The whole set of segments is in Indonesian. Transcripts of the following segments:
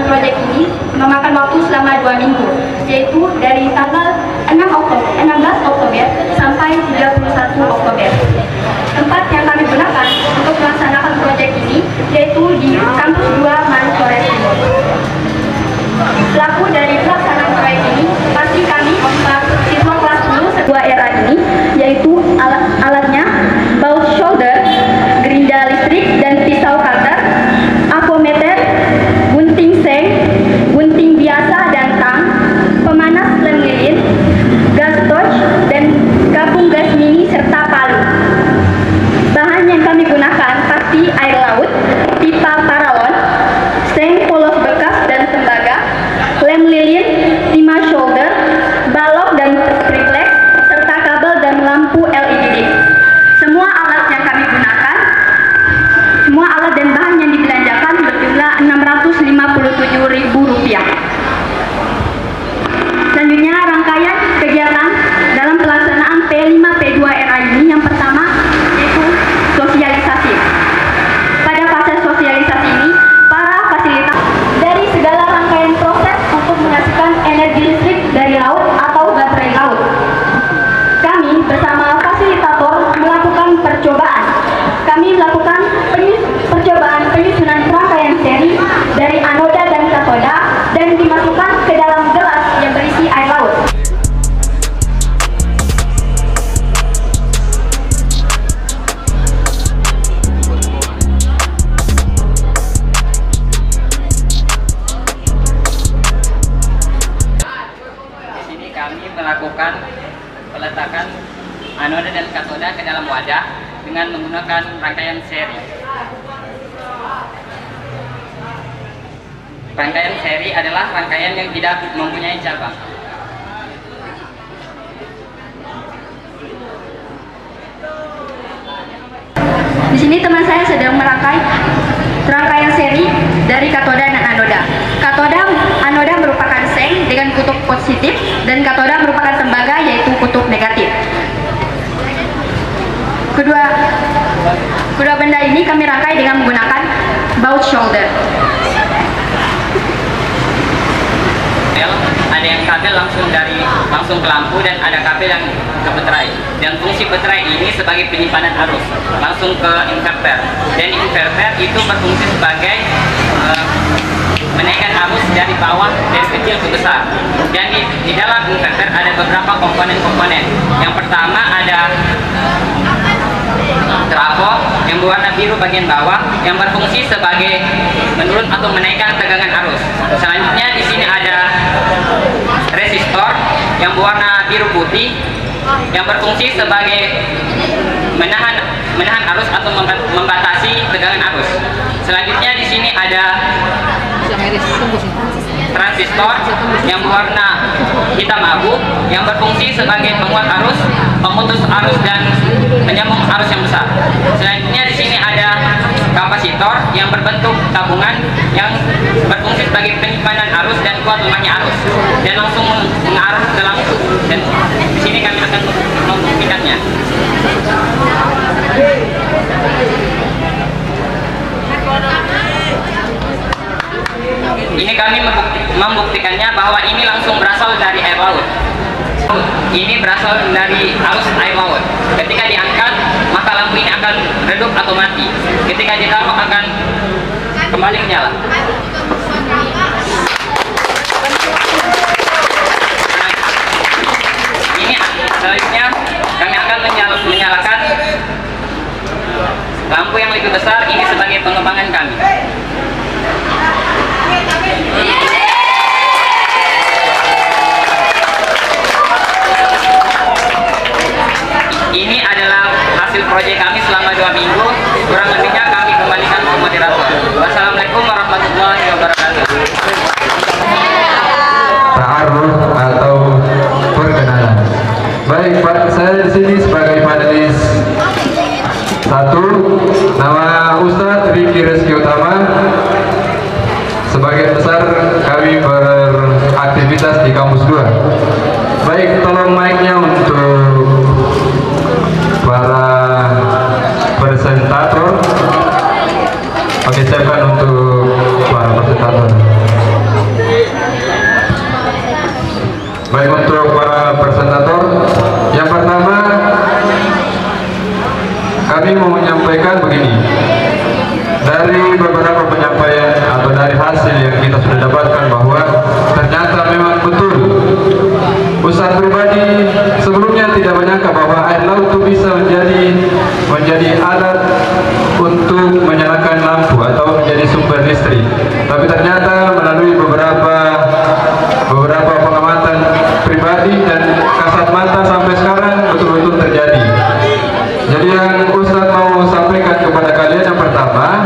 proyek ini memakan waktu selama 2 minggu, yaitu dari tanggal 16 Oktober sampai 31 Oktober. Tempat yang kami gunakan untuk melaksanakan proyek ini yaitu di Kampus 2 Manu Flores Timur. Selaku dari pelaksanaan proyek ini, pasti kami siswa kelas 10 sebuah era ini, yaitu alatnya baut shoulder, gerinda listrik dan pisau cutter, avometer, gunting seng, gunting biasa dan tang, pemanas lem lilin, gas torch, dan gabung gas mini serta palu. Bahan yang kami gunakan pasti air laut, pipa paralon, seng polos bekas dan tembaga, lem lilin, timah shoulder, balok dan triplex, serta kabel dan lampu LED. Semua alat yang kami gunakan, semua alat dan bahan yang dibelanjakan berjumlah Rp657.000. Selanjutnya rangkaian kegiatan dalam pelaksanaan P5P2RA ini, yang pertama yaitu sosialisasi. Pada fase sosialisasi ini, para fasilitas dari segala rangkaian proses untuk menghasilkan energi listrik dari laut atau baterai laut. Kami bersama fasilitator melakukan percobaan. Kami melakukan percobaan penyusunan rangkaian seri dari anoda dan katoda dan dimasukkan ke dalam gelas yang berisi air laut. Di sini kami melakukan peletakan anoda dan katoda ke dalam wadah dengan menggunakan rangkaian seri. Rangkaian seri adalah rangkaian yang tidak mempunyai cabang. Di sini teman saya sedang merangkai rangkaian seri dari katoda dan anoda. Anoda merupakan seng dengan kutub positif dan katoda merupakan tembaga yaitu kutub negatif. Kedua benda ini kami rangkai dengan menggunakan baut shoulder. Ada yang kabel langsung ke lampu dan ada kabel yang ke baterai. Dan fungsi baterai ini sebagai penyimpanan arus langsung ke inverter. Dan inverter itu berfungsi sebagai menaikkan arus dari bawah dari kecil ke besar. Dan di dalam inverter ada beberapa komponen-komponen. Yang pertama ada trafo yang berwarna biru bagian bawah yang berfungsi sebagai menurun atau menaikkan tegangan arus. Selanjutnya di sini ada resistor yang berwarna biru putih yang berfungsi sebagai menahan arus atau membatasi tegangan arus. Selanjutnya di sini ada transistor yang berwarna hitam abu yang berfungsi sebagai penguat arus, pemutus arus dan penyambung arus yang besar. Selanjutnya di sini ada kapasitor yang berbentuk tabungan yang berfungsi sebagai penyimpanan arus dan kuat lemahnya arus dan langsung mengarah ke lampu. Dan di sini kami akan membuktikannya. Ini kami membuktikannya bahwa ini langsung berasal dari air laut. Ini berasal dari arus air laut. Ketika diangkat, maka lampu ini akan redup atau mati. Ketika ditaruh akan kembali menyala. Ini selanjutnya kami akan menyalakan lampu yang lebih besar ini sebagai pengembangan kami. Ini adalah hasil proyek kami selama 2 minggu. Kurang lebihnya kami kembalikan ke moderator. Wassalamualaikum warahmatullahi wabarakatuh. Ta'aruf atau perkenalan. Baik Pak, saya di sini sebagai panelis 1. Nama Ustadz Riki Reski Utama. Sebagian besar kami beraktivitas di kampus 2. Baik, tolong mic-nya untuk para presentator. Oke, siapkan untuk para presentator. Baik, untuk para presentator, yang pertama kami mau menyampaikan begini. Dari beberapa penyampaian atau dari hasil yang kita sudah dapatkan bahwa ternyata memang betul Ustadz pribadi sebelumnya tidak menyangka bahwa air laut itu bisa menjadi alat untuk menyalakan lampu atau menjadi sumber listrik. Tapi ternyata melalui beberapa pengamatan pribadi dan kasat mata sampai sekarang betul-betul terjadi. Jadi yang Ustadz mau sampaikan kepada kalian yang pertama,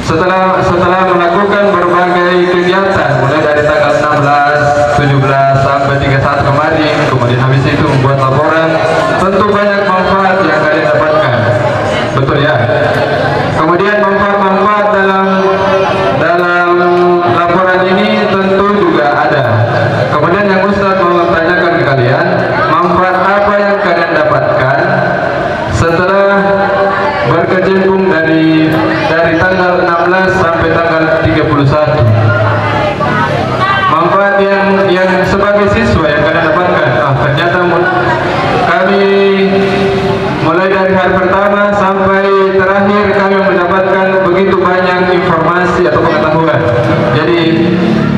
setelah melakukan berbagai kegiatan mulai dari tanggal 16, 17 sampai 31 kemarin, kemudian habis itu membuat laporan, tentu banyak manfaat yang kalian dapatkan, betul ya? Kemudian manfaat-manfaat dalam laporan ini tentu juga ada. Kemudian yang Ustadz mau tanyakan ke kalian, manfaat apa yang kalian dapatkan setelah berkecimpung dari tanggal 16 sampai tanggal 31? Manfaat yang sebagai siswa yang kalian dapatkan, ternyata kami mulai dari hari pertama sampai terakhir kami mendapatkan begitu banyak informasi atau pengetahuan. Jadi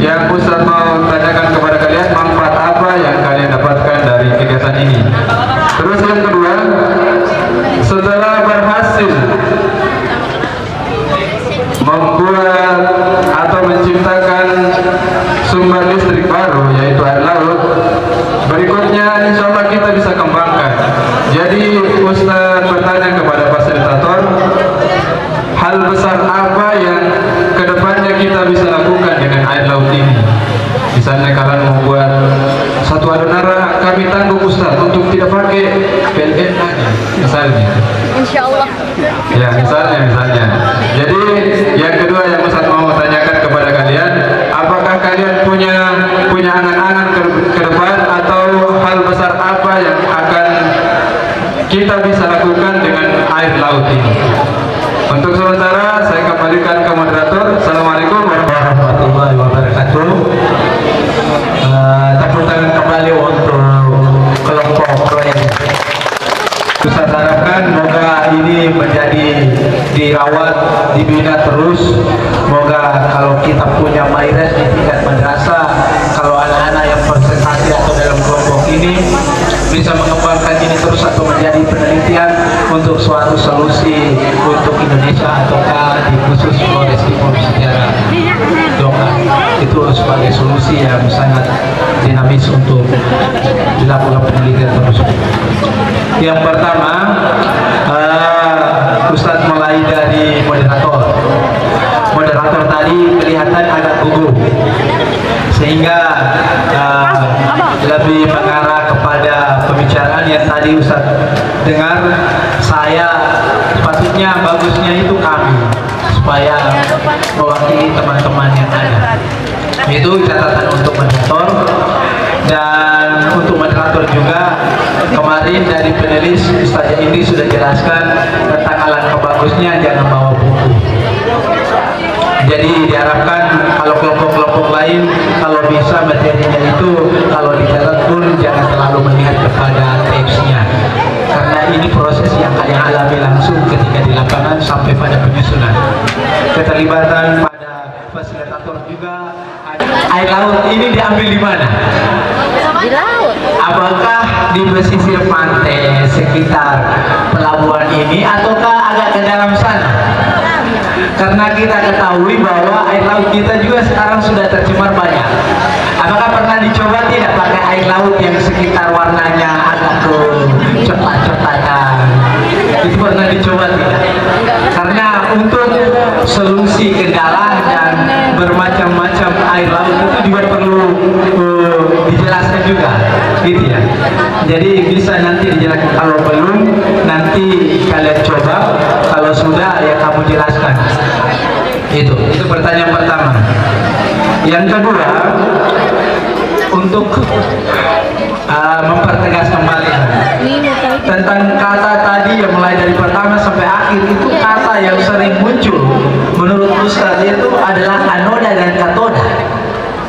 yang Ustadz mau tanyakan kepada kalian, manfaat apa yang kalian dapatkan dari kegiatan ini. Terus yang kedua, setelah berhasil membuat atau menciptakan sumber listrik baru yaitu air laut, berikutnya insya Allah kita bisa kembangkan. Jadi Ustadz bertanya kepada fasilitator, hal besar apa yang kedepannya kita bisa lakukan dengan air laut ini? Misalnya kalian membuat satu adonara, kami tanggung Ustadz untuk tidak pakai PLN lagi, misalnya. Insya Allah. Ya, misalnya. Jadi yang kedua yang Ustadz mau tanyakan kepada kalian, apakah kalian punya angan-angan ke depan atau hal besar apa yang akan kita bisa lakukan dengan air laut ini? Untuk sementara saya kembalikan ke moderator. Assalamualaikum warahmatullahi wabarakatuh. Tepuk tangan kembali untuk kelompok proyek. Saya harapkan semoga ini menjadi dirawat, dibina terus. Semoga kalau kita punya maires di tingkat madrasah, kalau anak-anak yang presentasi atau dalam kelompok ini bisa mengembangkan ini terus atau menjadi penelitian untuk suatu solusi untuk Indonesia ataukah di khusus Flores Timur secara doa, itu sebagai solusi yang sangat dinamis untuk dilakukan penelitian terus. Yang pertama, Ustadz mulai dari moderator tadi kelihatan agak gugup sehingga lebih mengarah kepada pembicaraan yang tadi Ustadz dengar. Saya sepatutnya bagusnya itu kami supaya mewakili teman-teman yang ada. Itu catatan untuk moderator. Dan untuk moderator juga, kemarin dari penulis Ustazah Indi sudah jelaskan tentang alangkah bagusnya jangan bawa buku. Jadi diharapkan kalau kelompok-kelompok lain kalau bisa materinya itu kalau dicatat pun jangan terlalu melihat kepada teksnya, karena ini proses yang kalian alami langsung ketika di lapangan sampai pada penyusunan. Keterlibatan pada fasilitator juga. Air laut ini diambil di mana? Di laut. Apakah di pesisir pantai sekitar pelabuhan ini ataukah agak ke dalam sana? Karena kita ketahui bahwa air laut kita juga sekarang sudah tercemar banyak. Apakah pernah dicoba tidak pakai air laut yang sekitar warnanya agak ke coklat-coklatan? Itu pernah dicoba tidak? Karena untuk solusi kendala dan bermacam-macam air laut itu juga perlu dijelaskan juga, gitu ya. Jadi bisa nanti dijelaskan, kalau belum nanti kalian coba, kalau sudah ya kamu jelaskan. Itu pertanyaan pertama. Yang kedua, untuk mempertegas kembali tentang kata tadi yang mulai dari pertama sampai akhir. Itu kata yang sering muncul menurut Ustaz itu adalah anoda dan katoda,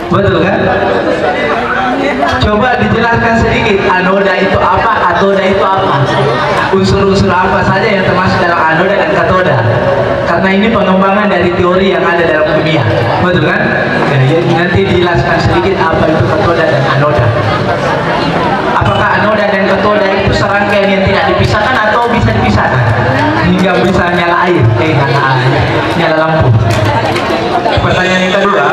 betul kan? Coba dijelaskan sedikit, anoda itu apa, katoda itu apa, unsur-unsur apa saja yang termasuk dalam anoda dan katoda, karena ini pengembangan dari teori yang ada dalam kimia, betul kan? Ya, nanti dijelaskan sedikit apa itu katoda dan anoda. Apakah anoda dan katoda itu serangkaian yang tidak dipisahkan atau bisa dipisahkan hingga bisa nyala air, nyala lampu? Pertanyaan yang kedua.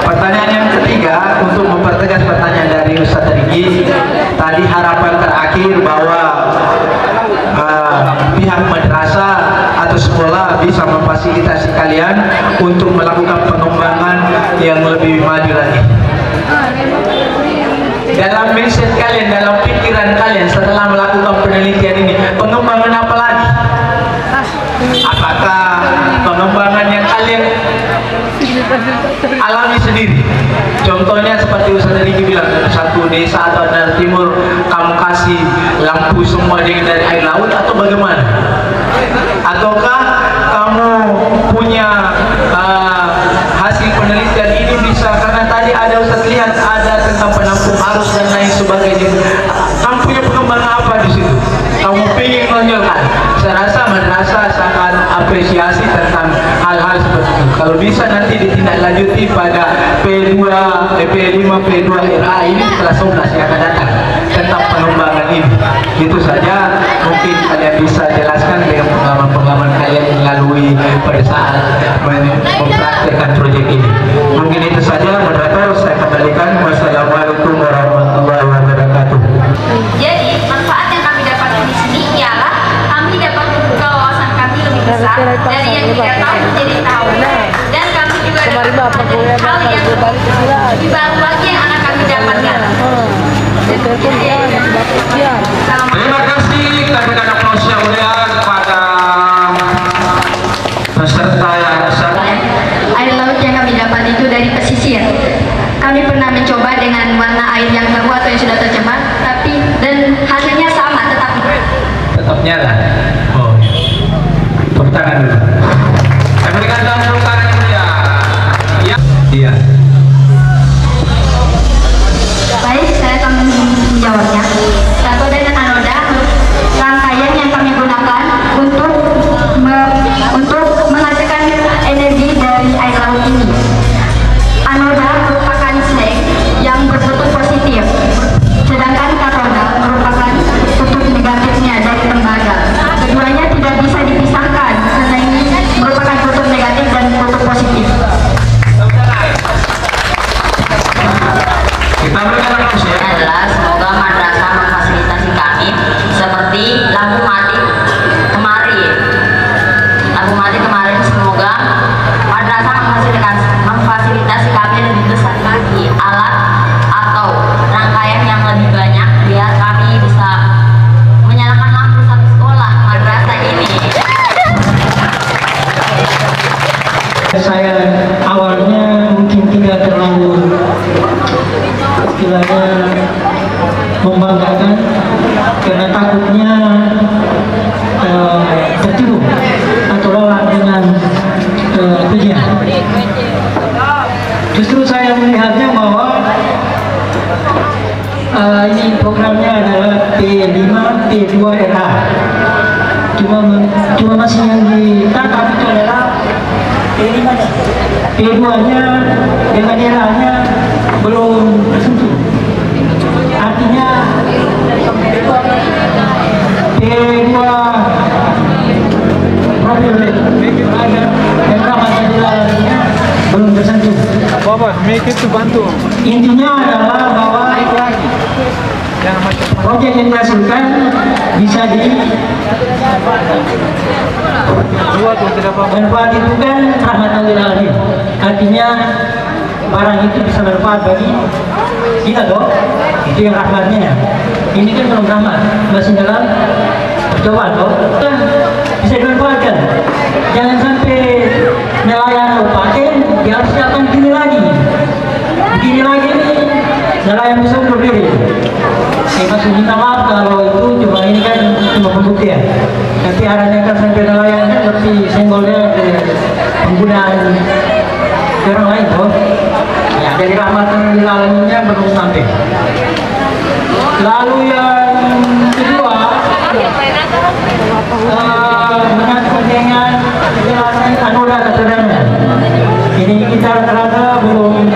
Pertanyaan yang ketiga, untuk mempertegas pertanyaan dari Ustaz Rigi tadi, harapan terakhir bahwa pihak madrasah atau sekolah bisa memfasilitasi kalian untuk melakukan pengembangan yang lebih maju lagi. Dalam mindset kalian, dalam pikiran kalian setelah melakukan penelitian ini, pengembangan apa lagi? Apakah pengembangan yang kalian alami sendiri? Contohnya seperti Ustaz Rigi bilang, satu desa atau dari timur kamu kasih lampu semua dengan dari air laut, atau bagaimana? Ataukah kamu punya hasil penelitian ini bisa, karena tadi ada Ustaz lihat ada tentang penampung arus dan lain sebagainya. Kamu punya pengembangan apa di situ? Kamu ingin menonjolkan? Saya rasa madrasah sangat apresiasi tentang hal-hal seperti itu. Kalau bisa nanti ditindaklanjuti pada P2, P5, P2 RA ini kelas 11 yang akan datang tentang pengembangan ini. Itu saja, mungkin kalian bisa jelaskan dengan pengalaman-pengalaman kalian melalui pada saat mempraktikkan proyek ini. Mungkin itu saja, moderator, saya kembalikan. Wassalamualaikum warahmatullahi wabarakatuh. Jadi manfaat yang kami dapatkan di sini ialah kami dapat membuka wawasan kami lebih besar dari yang tidak tahu menjadi tahu, dan kami juga dapat mempelajari hal yang lebih baru lagi yang akan kami dapatkan. Terima kasih, kita berikan aplaus yang mulia kepada peserta yang besar. Air laut yang kami dapat itu dari pesisir. Kami pernah mencoba dengan warna air yang baru atau yang sudah tercemar, dan hasilnya sama, Tetap nyala. Oh, tepuk tangan dulu. Saya berikan tepuk tangan yang mulia. Ya. Iya. Baik, saya akan menjawabnya. Katoda dan anoda rangkaian yang kami gunakan untuk menghasilkan energi dari air laut ini. Anoda merupakan seng yang berbentuk positif, sedangkan katoda merupakan kutub negatifnya dari tembaga. Keduanya tidak bisa dipisahkan karena ini merupakan kutub negatif dan kutub positif. Kita berikan aplaus ya. Adalah semoga madrasah memfasilitasi kami seperti lampu mati kemarin. Semoga madrasah memfasilitasi kami lebih besar lagi alat atau rangkaian yang lebih banyak biar kami bisa menyalakan lampu satu sekolah madrasah ini. Saya awalnya mungkin tidak terlalu istilahnya membanggakan, karena takutnya tertipu atau lelah dengan tujuan. Justru saya melihatnya bahwa ini programnya adalah P5, P2 RA. Cuma masih yang ditangkap itu adalah P2-nya dengan RA-nya belum tersentuh. Artinya P2 profil yang ramah jalan-jalannya belum tersentuh. Make it to bantu. Intinya adalah bahwa proyek yang dihasilkan bisa manfaat itu kan rahmatan lil alamin. Artinya barang itu bisa bermanfaat bagi kita dong. Itu yang rahmatnya. Ini kan belum rahmat, masih dalam percobaan dong. Bisa dimanfaatkan. Jangan sampai nelayan paten dia harus datang begini lagi nih, nelayan bisa undur diri. masih minta maaf kalau itu cuma ini kan cuma pembuktian. Tapi arahnya kan sampai nelayan kan lebih senggolnya ke penggunaan orang lain toh. Ya, dari rahmatan lil alaminnya belum sampai. Lalu yang kedua, menyangkut dengan kejelasan anoda keterangan. Ini kita rata-rata belum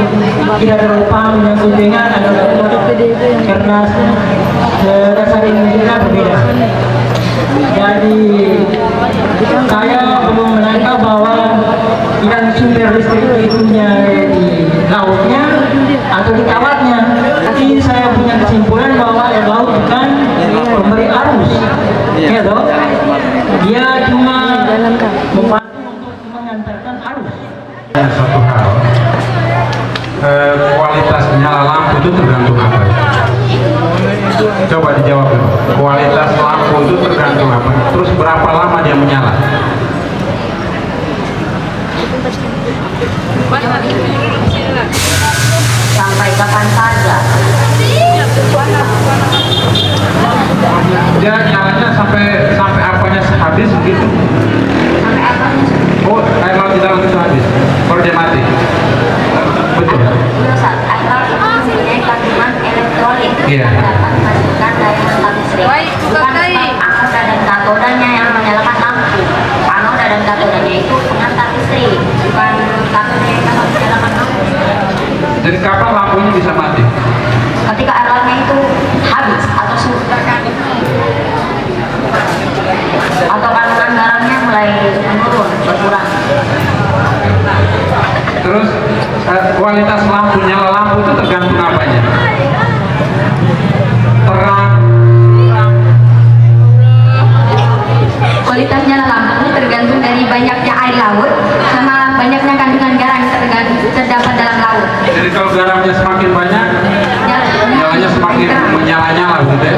tidak terlalu paham menyangkut dengan anoda karena dasar ilmu kita berbeda. Jadi saya belum menangkap bahwa yang sumber listrik itu di lautnya atau di kawatnya. Tapi saya punya kesimpulan bahwa air laut bukan pemberi arus, ya toh. Dia cuma membantu untuk mengantarkan arus. Satu hal, kualitas nyala lampu itu tergantung apa? Coba dijawab dulu. Kualitas lampu itu tergantung apa? Terus berapa lama dia menyala? Sampai kapan saja. Dia nyalanya sampai apanya habis begitu? Sampai apanya? Oh, air laut di dalam itu habis. Baru dia mati. Betul. Saat air laut itu mempunyai kandungan elektrolit Iya. dapat menghasilkan daya hantam listrik. Bukan anoda dan katodanya yang menyalakan lampu. Anoda dan katodanya itu pengantar listrik, bukan katoda yang dapat menyalakan lampu. Jadi kapan lampunya bisa mati? Ketika air lautnya itu habis atau surut atau kandungan garamnya mulai menurun, berkurang. Terus kualitas lampu, nyala lampu itu tergantung apanya? Terang. Kualitas nyala lampu tergantung dari banyaknya air laut sama banyaknya kandungan garam yang terdapat dalam laut. Jadi kalau garamnya semakin banyak, nyalanya semakin menyala-nyala gitu ya?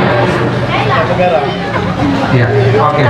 Iya, oke.